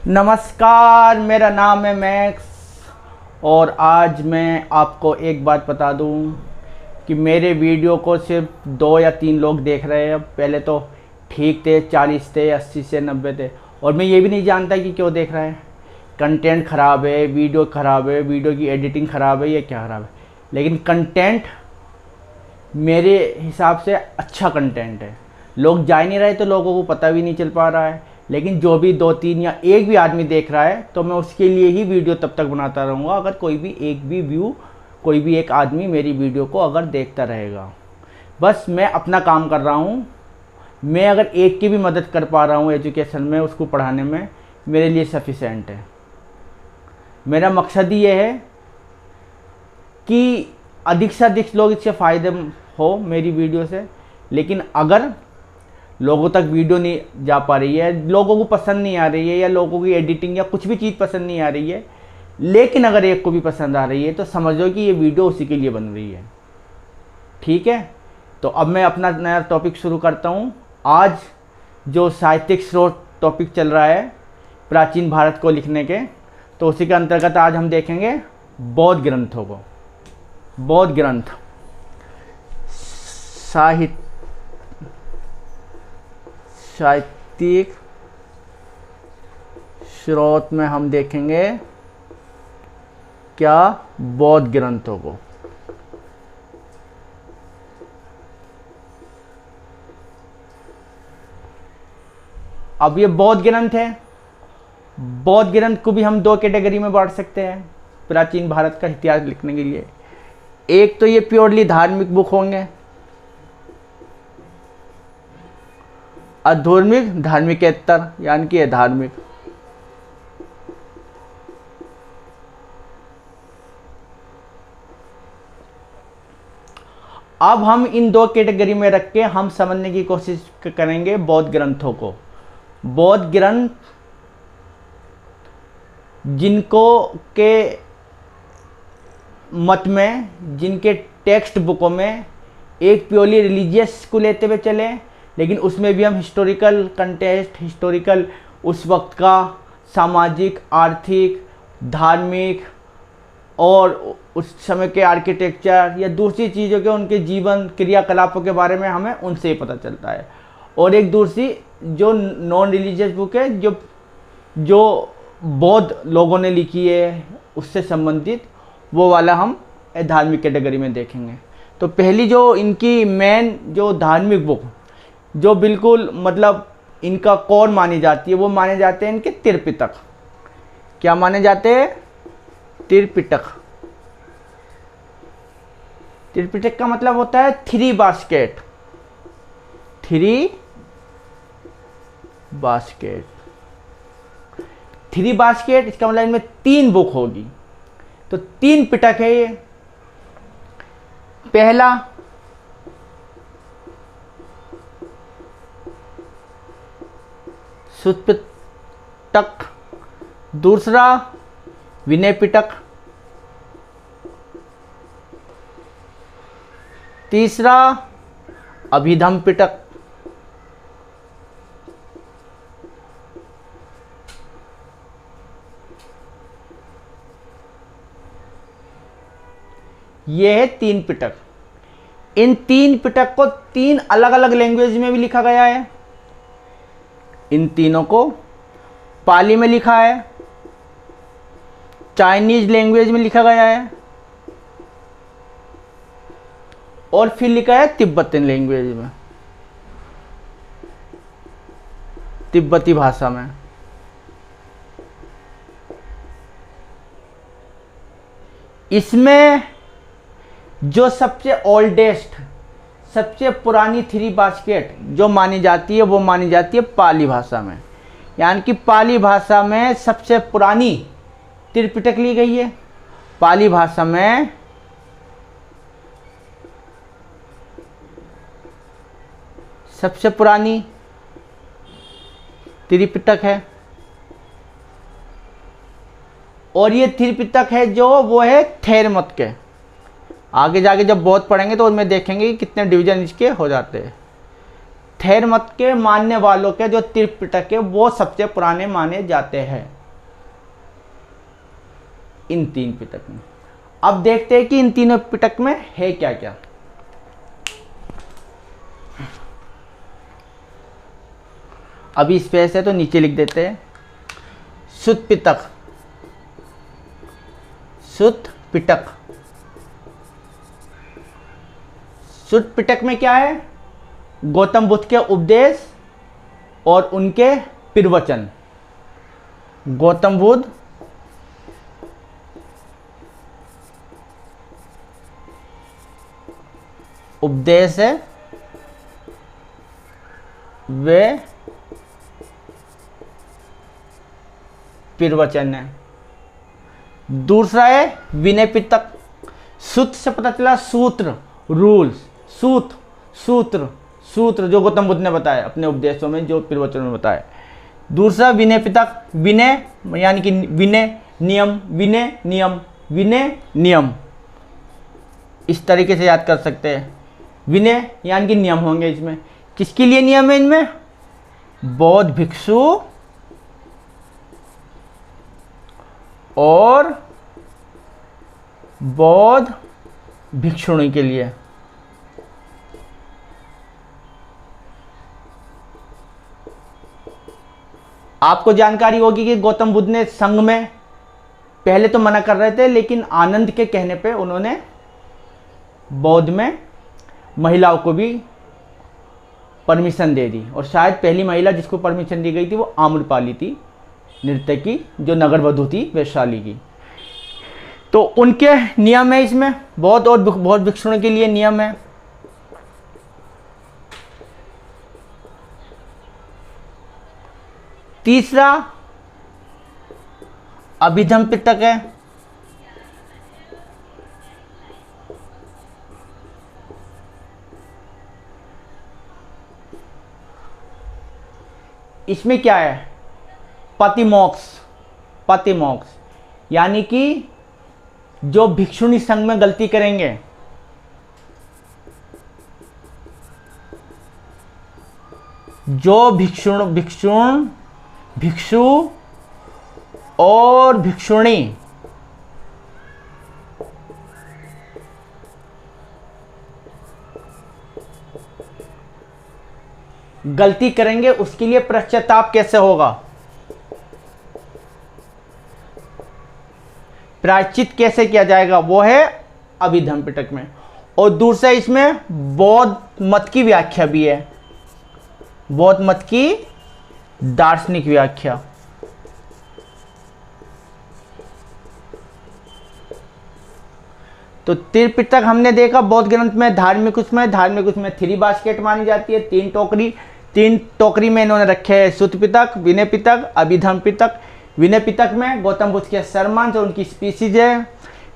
नमस्कार, मेरा नाम है मैक्स और आज मैं आपको एक बात बता दूं कि मेरे वीडियो को सिर्फ 2 या 3 लोग देख रहे हैं। पहले तो ठीक थे, 40 थे, 80 से 90 थे और मैं ये भी नहीं जानता कि क्यों देख रहे हैं। कंटेंट ख़राब है, वीडियो ख़राब है, वीडियो की एडिटिंग ख़राब है या क्या ख़राब है, लेकिन कंटेंट मेरे हिसाब से अच्छा कंटेंट है। लोग जा ही नहीं रहे तो लोगों को पता भी नहीं चल पा रहा है, लेकिन जो भी 2-3 या एक भी आदमी देख रहा है तो मैं उसके लिए ही वीडियो तब तक बनाता रहूँगा अगर कोई भी एक भी व्यू, कोई भी एक आदमी मेरी वीडियो को अगर देखता रहेगा। बस मैं अपना काम कर रहा हूँ। मैं अगर एक की भी मदद कर पा रहा हूँ एजुकेशन में, उसको पढ़ाने में, मेरे लिए सफिशेंट है। मेरा मकसद ही ये है कि अधिक से अधिक लोग इससे फ़ायदे हो मेरी वीडियो से। लेकिन अगर लोगों तक वीडियो नहीं जा पा रही है, लोगों को पसंद नहीं आ रही है या लोगों की एडिटिंग या कुछ भी चीज़ पसंद नहीं आ रही है, लेकिन अगर एक को भी पसंद आ रही है तो समझो कि ये वीडियो उसी के लिए बन रही है। ठीक है, तो अब मैं अपना नया टॉपिक शुरू करता हूँ। आज जो साहित्यिक स्रोत टॉपिक चल रहा है प्राचीन भारत को लिखने के, तो उसी के अंतर्गत आज हम देखेंगे बौद्ध ग्रंथों को। बौद्ध ग्रंथ साहित्यिक स्रोत में हम देखेंगे क्या, बौद्ध ग्रंथों को। अब ये बौद्ध ग्रंथ है। बौद्ध ग्रंथ को भी हम 2 कैटेगरी में बांट सकते हैं प्राचीन भारत का इतिहास लिखने के लिए। एक तो ये प्योरली धार्मिक बुक होंगे, अधार्मिक, धार्मिकेतर यानी कि धार्मिक। अब हम इन 2 कैटेगरी में रख के हम समझने की कोशिश करेंगे बौद्ध ग्रंथों को। बौद्ध ग्रंथ जिनको के मत में, जिनके टेक्स्ट बुकों में एक प्योरली रिलीजियस को लेते हुए चले, लेकिन उसमें भी हम हिस्टोरिकल कंटेक्स्ट, हिस्टोरिकल उस वक्त का सामाजिक, आर्थिक, धार्मिक और उस समय के आर्किटेक्चर या दूसरी चीज़ों के, उनके जीवन क्रियाकलापों के बारे में हमें उनसे ही पता चलता है। और एक दूसरी जो नॉन रिलीजियस बुक है, जो बौद्ध लोगों ने लिखी है, उससे संबंधित, वो वाला हम धार्मिक कैटेगरी में देखेंगे। तो पहली जो इनकी मेन जो धार्मिक बुक, जो बिल्कुल मतलब इनका कोर मानी जाती है, वो माने जाते हैं इनके त्रिपिटक। क्या माने जाते हैं? त्रिपिटक। त्रिपिटक का मतलब होता है 3 बास्केट। 3 बास्केट। 3 बास्केट, इसका मतलब इनमें 3 बुक होगी। तो 3 पिटक है ये। पहला सुत्त पिटक, दूसरा विनय पिटक, तीसरा अभिधम पिटक, ये है 3 पिटक। इन 3 पिटक को 3 अलग अलग लैंग्वेज में भी लिखा गया है। इन तीनों को पाली में लिखा है, चाइनीज लैंग्वेज में लिखा गया है और फिर लिखा है तिब्बती लैंग्वेज में, तिब्बती भाषा में। इसमें जो सबसे ओल्डेस्ट, सबसे पुरानी 3 बास्केट जो मानी जाती है, वो मानी जाती है पाली भाषा में। यानी कि पाली भाषा में सबसे पुरानी त्रिपिटक ली गई है। पाली भाषा में सबसे पुरानी त्रिपिटक है। और ये त्रिपिटक है जो वो है थेर मत के। आगे जाके जब बौद्ध पढ़ेंगे तो उनमें देखेंगे कि कितने डिवीजन इसके हो जाते हैं। थेर मत के मानने वालों के जो त्रिपिटक है वो सबसे पुराने माने जाते हैं। इन 3 पिटक में। अब देखते हैं कि इन तीनों पिटक में है क्या क्या। अभी स्पेस है तो नीचे लिख देते हैं शुद्ध पिटक। शुद्ध पिटक, शुद्ध पिटक में क्या है? गौतम बुद्ध के उपदेश और उनके प्रवचन। गौतम बुद्ध उपदेश है वे प्रवचन है। दूसरा है विनय पिटक। सूत्र से पता चला सूत्र, रूल्स, सूत्र जो गौतम बुद्ध ने बताया अपने उपदेशों में, जो प्रवचनों में बताया। दूसरा विनय पिटक। विनय यानी कि विनय नियम, विनय नियम, विनय नियम, इस तरीके से याद कर सकते हैं। विनय यानी कि नियम होंगे इसमें। किसके लिए नियम है इनमें? बौद्ध भिक्षु और बौद्ध भिक्षुणी के लिए। आपको जानकारी होगी कि गौतम बुद्ध ने संघ में पहले तो मना कर रहे थे, लेकिन आनंद के कहने पे उन्होंने बौद्ध में महिलाओं को भी परमिशन दे दी। और शायद पहली महिला जिसको परमिशन दी गई थी वो आम्रपाली थी, नृत्य की, जो नगर वधू थी वैशाली की। तो उनके नियम है इसमें। बौद्ध और बौद्ध भिक्षुओं के लिए नियम है। तीसरा अभिधम पिटक है। इसमें क्या है? पतिमोक्ष। पतिमोक्ष यानी कि जो भिक्षुणी संघ में गलती करेंगे, जो भिक्षु और भिक्षुणी गलती करेंगे, उसके लिए पश्चाताप कैसे होगा, प्रायश्चित कैसे किया जाएगा, वो है अभिधम पिटक में। और दूसरा इसमें बौद्ध मत की व्याख्या भी है। बौद्ध मत की दार्शनिक व्याख्या। तो त्रिपिटक हमने देखा बौद्ध ग्रंथ में। धार्मिक उसमें 3 बास्केट मानी जाती है, 3 टोकरी में इन्होंने रखे हैं शुद्ध पिटक, विनय पिटक, अभिधम पिटक। विनय पिटक में गौतम बुद्ध के सरमन्स और उनकी स्पीसीज है।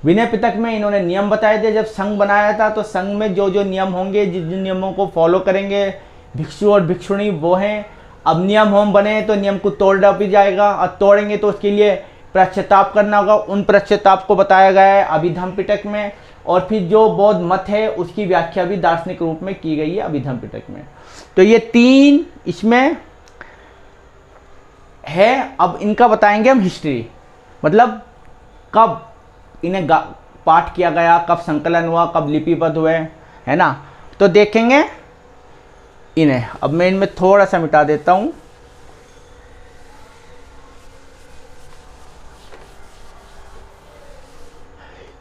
विनय पिटक में इन्होंने नियम बताए थे। जब संघ बनाया था तो संघ में जो जो नियम होंगे, जिन जिन नियमों को फॉलो करेंगे भिक्षु और भिक्षुणी, वो हैं। अब नियम होम बने तो नियम को तोड़ा भी जाएगा, और तोड़ेंगे तो उसके लिए पश्चाताप करना होगा। उन पश्चाताप को बताया गया है अभिधम पिटक में। और फिर जो बौद्ध मत है उसकी व्याख्या भी दार्शनिक रूप में की गई है अभिधम पिटक में। तो ये 3 इसमें है। अब इनका बताएंगे हम हिस्ट्री, मतलब कब इन्हें पाठ किया गया, कब संकलन हुआ, कब लिपिबद्ध हुए, है ना। तो देखेंगे इन्हें। अब मैं इनमें थोड़ा सा मिटा देता हूं।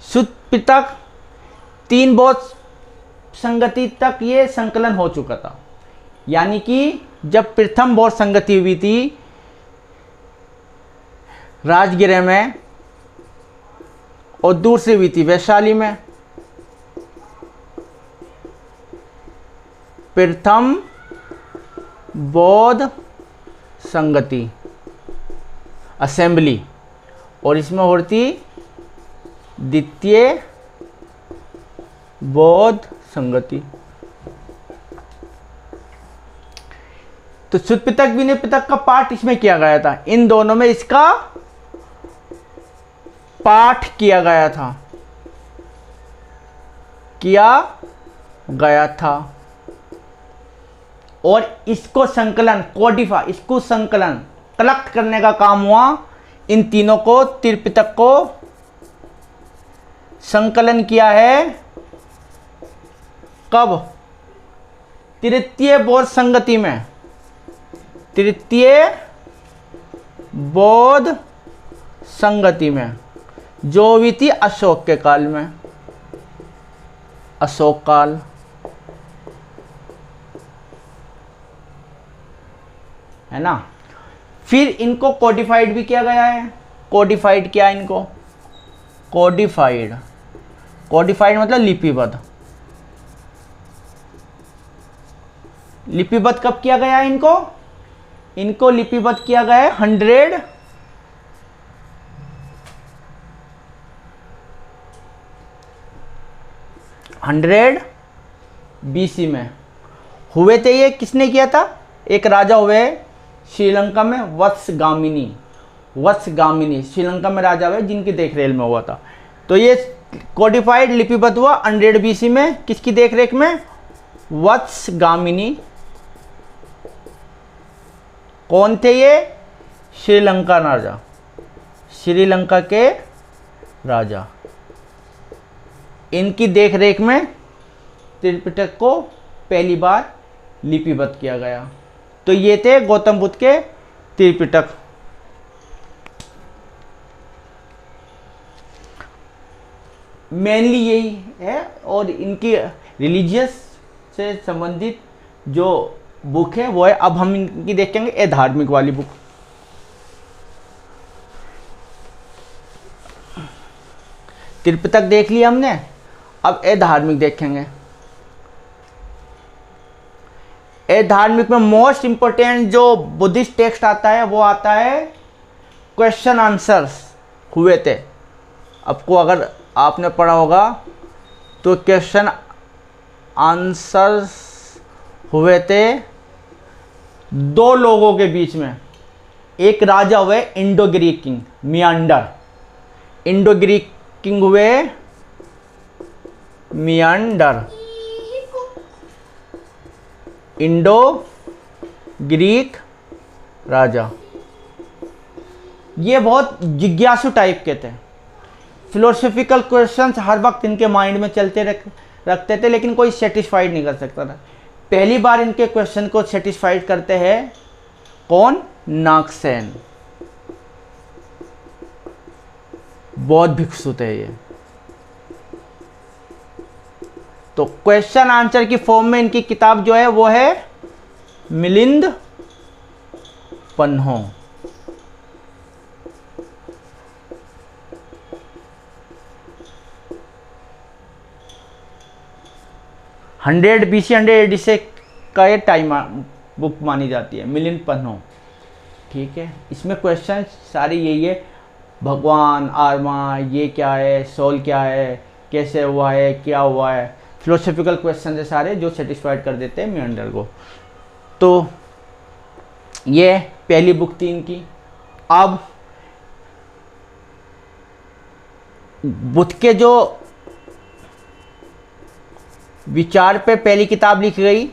शुद्ध पिटक 3 बौद्ध संगति तक ये संकलन हो चुका था। यानी कि जब प्रथम बौद्ध संगति हुई थी राजगृह में, और दूसरी हुई थी वैशाली में। प्रथम बौद्ध संगति असेंबली, और इसमें होती द्वितीय बौद्ध संगति। तो शुद्ध पिटक विनय पिटक का पाठ इसमें किया गया था। इन दोनों में इसका पाठ किया गया था। और इसको संकलन, इसको संकलन, कलेक्ट करने का काम हुआ इन तीनों को, त्रिपिटक को संकलन किया है कब? तृतीय बौद्ध संगति में, तृतीय बौद्ध संगति में, जो हुई थी अशोक के काल में, अशोक काल। है ना। फिर इनको कोडिफाइड भी किया गया है। कोडिफाइड किया इनको, कोडिफाइड, कोडिफाइड मतलब लिपिबद्ध। लिपिबद्ध कब किया गया है इनको? इनको लिपिबद्ध किया गया है 100 BC में हुए थे। ये किसने किया था? एक राजा हुए श्रीलंका में, वत्सगामिनी, वत्सगामिनी श्रीलंका में राजा हुए जिनकी देखरेख में हुआ था। तो ये कोडिफाइड लिपिबद्ध हुआ 100 BC में, किसकी देखरेख में? वत्सगामिनी। कौन थे ये? श्रीलंका राजा, श्रीलंका के राजा। इनकी देखरेख में त्रिपिटक को पहली बार लिपिबद्ध किया गया। तो ये थे गौतम बुद्ध के त्रिपिटक। मेनली यही है। और इनकी रिलीजियस से संबंधित जो बुक है वो है, अब हम इनकी देखेंगे ए धार्मिक वाली बुक। त्रिपिटक देख लिया हमने, अब ए धार्मिक देखेंगे। ए धार्मिक में मोस्ट इंपोर्टेंट जो बुद्धिस्ट टेक्स्ट आता है वो आता है क्वेश्चन आंसर्स हुए थे। आपको अगर आपने पढ़ा होगा तो क्वेश्चन आंसर्स हुए थे दो लोगों के बीच में। एक राजा हुए Indo Greek king मियांडर, Indo Greek king हुए मियांडर, इंडो ग्रीक राजा। ये बहुत जिज्ञासु टाइप के थे। फिलोसॉफिकल क्वेश्चंस हर वक्त इनके माइंड में चलते रखते थे, लेकिन कोई सेटिस्फाइड नहीं कर सकता था। पहली बार इनके क्वेश्चन को सेटिस्फाइड करते हैं कौन? नागसेन। बौद्ध भिक्षु थे ये। तो क्वेश्चन आंसर की फॉर्म में इनकी किताब जो है वो है मिलिंद पन्हो। BC 100 AD से का ये टाइम बुक मानी जाती है, मिलिंद पन्हो। ठीक है। इसमें क्वेश्चन सारे यही है, भगवान, आत्मा, ये क्या है, सोल क्या है, कैसे हुआ है, क्या हुआ है। फिलोसॉफिकल क्वेश्चन है सारे जो सेटिस्फाइड कर देते हैं मियांडर को। तो ये पहली बुक थी इनकी। अब बुद्ध के जो विचार पे पहली किताब लिखी गई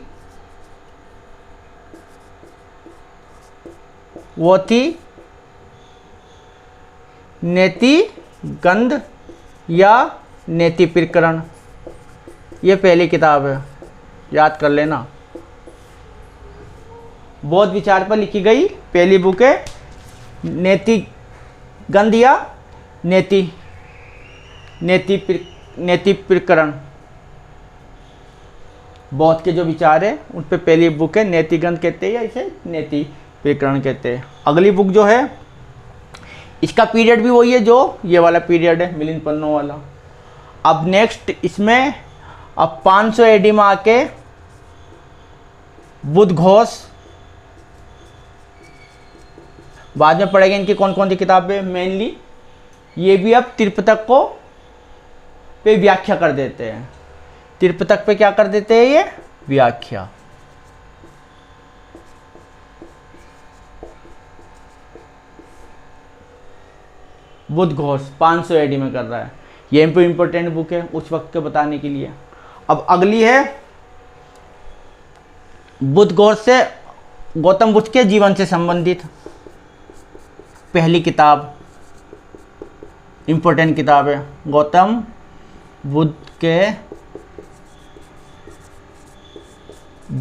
वो थी नेति गंध या नेति प्रकरण। ये पहली किताब है, याद कर लेना। बौद्ध विचार पर लिखी गई पहली बुक है नेति गंध या नेति प्रकरण। बौद्ध के जो विचार है उन पे पहली बुक है नेति गंध कहते हैं या इसे नेति प्रकरण कहते हैं। अगली बुक जो है इसका पीरियड भी वही है जो ये वाला पीरियड है मिलिंद पन्हो वाला। अब नेक्स्ट इसमें अब 500 AD में आके बुद्ध घोष, बाद में पढ़ेंगे इनकी कौन कौन सी किताबें। मेनली ये भी अब त्रिपिटक को पे व्याख्या कर देते हैं। त्रिपिटक पे क्या कर देते हैं ये? व्याख्या। बुद्ध घोष 500 AD में कर रहा है। ये इंपॉर्टेंट बुक है उस वक्त के बताने के लिए। अब अगली है बुद्ध घोष से गौतम बुद्ध के जीवन से संबंधित पहली किताब, इंपॉर्टेंट किताब है गौतम बुद्ध के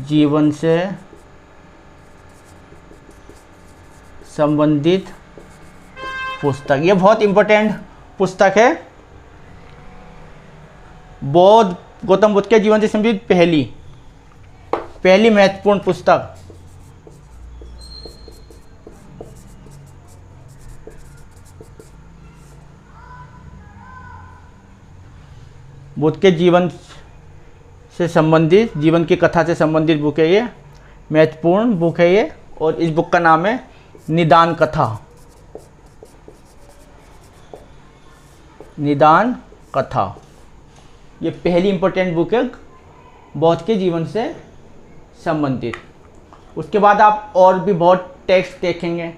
जीवन से संबंधित पुस्तक। ये बहुत इंपॉर्टेंट पुस्तक है। गौतम बुद्ध के जीवन से संबंधित पहली महत्वपूर्ण पुस्तक। बुद्ध के जीवन से संबंधित, जीवन की कथा से संबंधित बुक है ये, महत्वपूर्ण बुक है ये। और इस बुक का नाम है निदान कथा। निदान कथा ये पहली इंपॉर्टेंट बुक है बौद्ध के जीवन से संबंधित। उसके बाद आप और भी बहुत टेक्स्ट देखेंगे,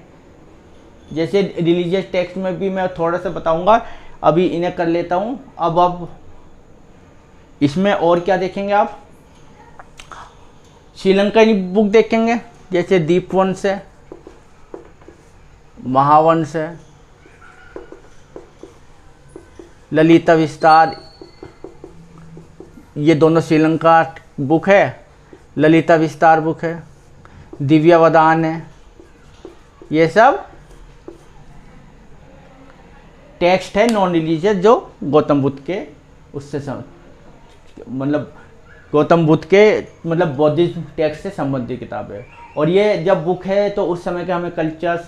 जैसे रिलीजियस टेक्स्ट में भी मैं थोड़ा सा बताऊंगा, अभी इन्हें कर लेता हूं। अब इसमें और क्या देखेंगे आप, श्रीलंकाई बुक देखेंगे, जैसे दीपवंश है, महावंश है, ललिता विस्तार, ये दोनों श्रीलंका बुक है। ललिता विस्तार बुक है, दिव्यावदान है, ये सब टेक्स्ट है नॉन रिलीजियस जो गौतम बुद्ध के उससे मतलब गौतम बुद्ध के मतलब बौद्धिज्म टेक्स्ट से संबंधित किताब है। और ये जब बुक है तो उस समय के हमें कल्चर्स,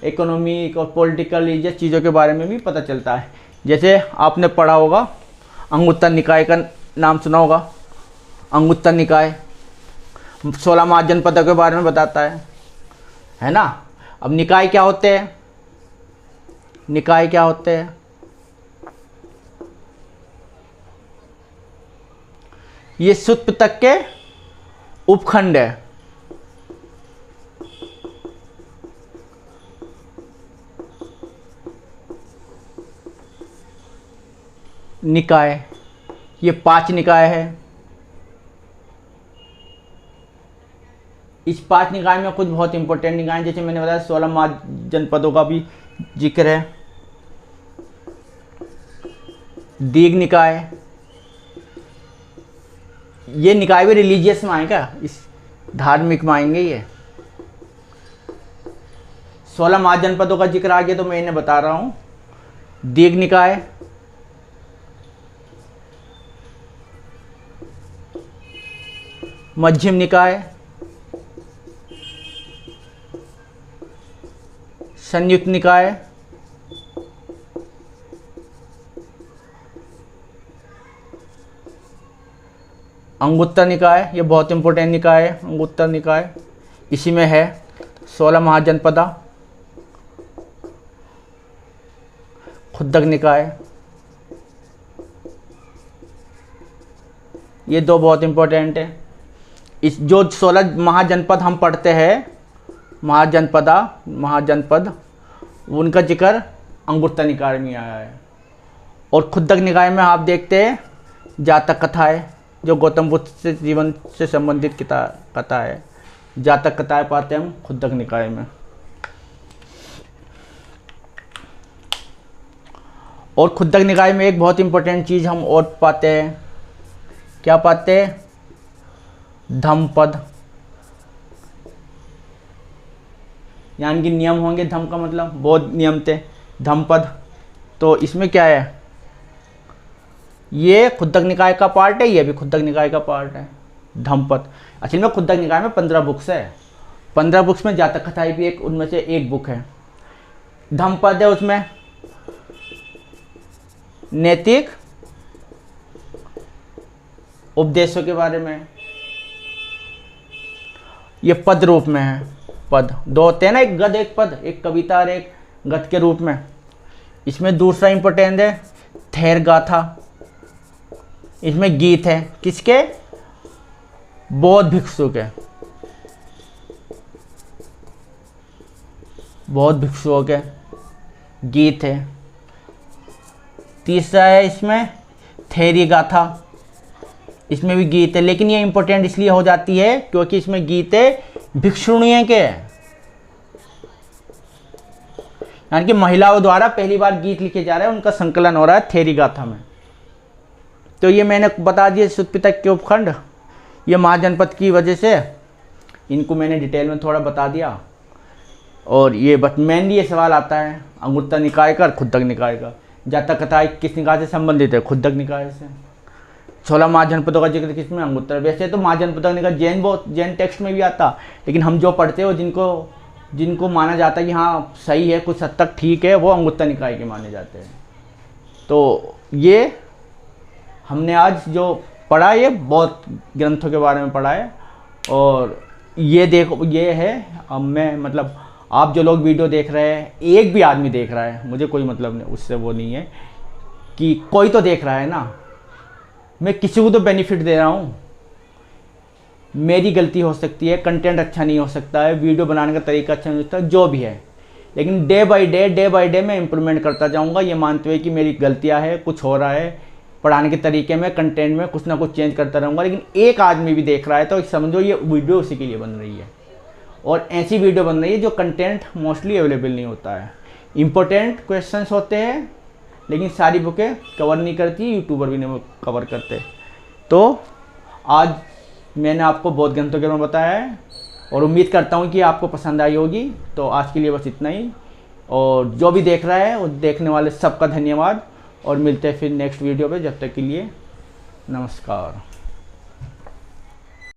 इकोनॉमिक और पॉलिटिकल रिलीजियस चीज़ों के बारे में भी पता चलता है। जैसे आपने पढ़ा होगा अंगुत्तर निकाय का नाम सुना होगा। अंगुत्तर निकाय 16 महाजनपदों के बारे में बताता है ना। अब निकाय क्या होते हैं, निकाय क्या होते हैं, ये सुत्त पिटक के उपखंड है। निकाय ये 5 निकाय है। इस 5 निकाय में कुछ बहुत इंपॉर्टेंट निकाय हैं, जैसे मैंने बताया 16 महाजनपदों का भी जिक्र है। दीघ निकाय, ये निकाय भी रिलीजियस में आएगा, इस धार्मिक में आएंगे। ये 16 महाजनपदों का जिक्र आ गया तो मैं इन्हें बता रहा हूँ। दीघ निकाय, मध्यम निकाय, संयुक्त निकाय, अंगुत्तर निकाय, ये बहुत इंपॉर्टेंट निकाय है। अंगुत्तर निकाय इसी में है 16 महाजनपदा। खुद्दक निकाय, ये 2 बहुत इंपॉर्टेंट है। इस जो 16 महाजनपद हम पढ़ते हैं, महाजनपद, उनका जिक्र अंगुत्तर निकाय में आया है। और खुद्दक निकाय में आप देखते हैं जातक कथा है, जो गौतम बुद्ध से जीवन से संबंधित कथा है। जातक कथाएं पाते हैं हम खुद्दक निकाय में। और खुद्दक निकाय में एक बहुत इंपॉर्टेंट चीज़ हम और पाते हैं, क्या पाते हैं, धम्मपद, यानी कि नियम होंगे। धम्म का मतलब बौद्ध नियम थे, धम्मपद। तो इसमें क्या है, ये खुद्दक निकाय का पार्ट है, ये भी खुद्दक निकाय का पार्ट है, धम्मपद। असल में खुद्दक निकाय में 15 बुक्स है। 15 बुक्स में जातक कथाएं भी एक उनमें से एक बुक है। धम्मपद है, उसमें नैतिक उपदेशों के बारे में, ये पद रूप में है। पद 2 होते हैं ना, एक गद्य एक पद, एक कविता और एक गद्य के रूप में। इसमें दूसरा इंपॉर्टेंट है थेर गाथा। इसमें गीत है, किसके, बौद्ध भिक्षु के, बौद्ध भिक्षुओं के गीत है। तीसरा है इसमें थेरी गाथा, इसमें भी गीत है, लेकिन ये इंपॉर्टेंट इसलिए हो जाती है क्योंकि इसमें गीत है भिक्षुणियों के, यानी कि महिलाओं द्वारा पहली बार गीत लिखे जा रहे हैं, उनका संकलन हो रहा है थेरी गाथा में। तो ये मैंने बता दिया सुदपितक के उपखंड, ये महाजनपद की वजह से इनको मैंने डिटेल में थोड़ा बता दिया। और ये बस मेनली ये सवाल आता है अंगुत्तर निकाय का और खुद्दक निकाय का। जातक कथाएं किस निकाय से संबंधित है? खुद्दक निकाय से। 16 महाजनपदों का जिक्र किसमें? अंगुत्तर। वैसे तो महाजनपदों का निकाय जैन टेक्स्ट में भी आता, लेकिन हम जो पढ़ते हैं वो जिनको माना जाता है कि हाँ सही है, कुछ हद तक ठीक है, वो अंगुत्तर निकाय के माने जाते हैं। तो ये हमने आज जो पढ़ा, ये बहुत ग्रंथों के बारे में पढ़ा है। और ये देखो, ये है, अब मैं मतलब आप जो लोग वीडियो देख रहे हैं, एक भी आदमी देख रहा है, मुझे कोई मतलब नहीं उससे, वो नहीं है कि कोई तो देख रहा है ना, मैं किसी को तो बेनिफिट दे रहा हूँ। मेरी गलती हो सकती है, कंटेंट अच्छा नहीं हो सकता है, वीडियो बनाने का तरीका अच्छा नहीं हो सकता, जो भी है, लेकिन डे बाय डे मैं इम्प्रूवमेंट करता जाऊँगा, ये मानते हुए कि मेरी गलतियाँ है, कुछ हो रहा है पढ़ाने के तरीके में, कंटेंट में कुछ ना कुछ चेंज करता रहूँगा। लेकिन एक आदमी भी देख रहा है तो समझो ये वीडियो उसी के लिए बन रही है। और ऐसी वीडियो बन रही है जो कंटेंट मोस्टली अवेलेबल नहीं होता है। इम्पोर्टेंट क्वेश्चंस होते हैं, लेकिन सारी बुकें कवर नहीं करती, यूट्यूबर भी नहीं कवर करते। तो आज मैंने आपको बौद्ध ग्रंथों के बारे में बताया है और उम्मीद करता हूँ कि आपको पसंद आई होगी। तो आज के लिए बस इतना ही, और जो भी देख रहा है, वो देखने वाले सबका धन्यवाद, और मिलते हैं फिर नेक्स्ट वीडियो पे। जब तक के लिए नमस्कार।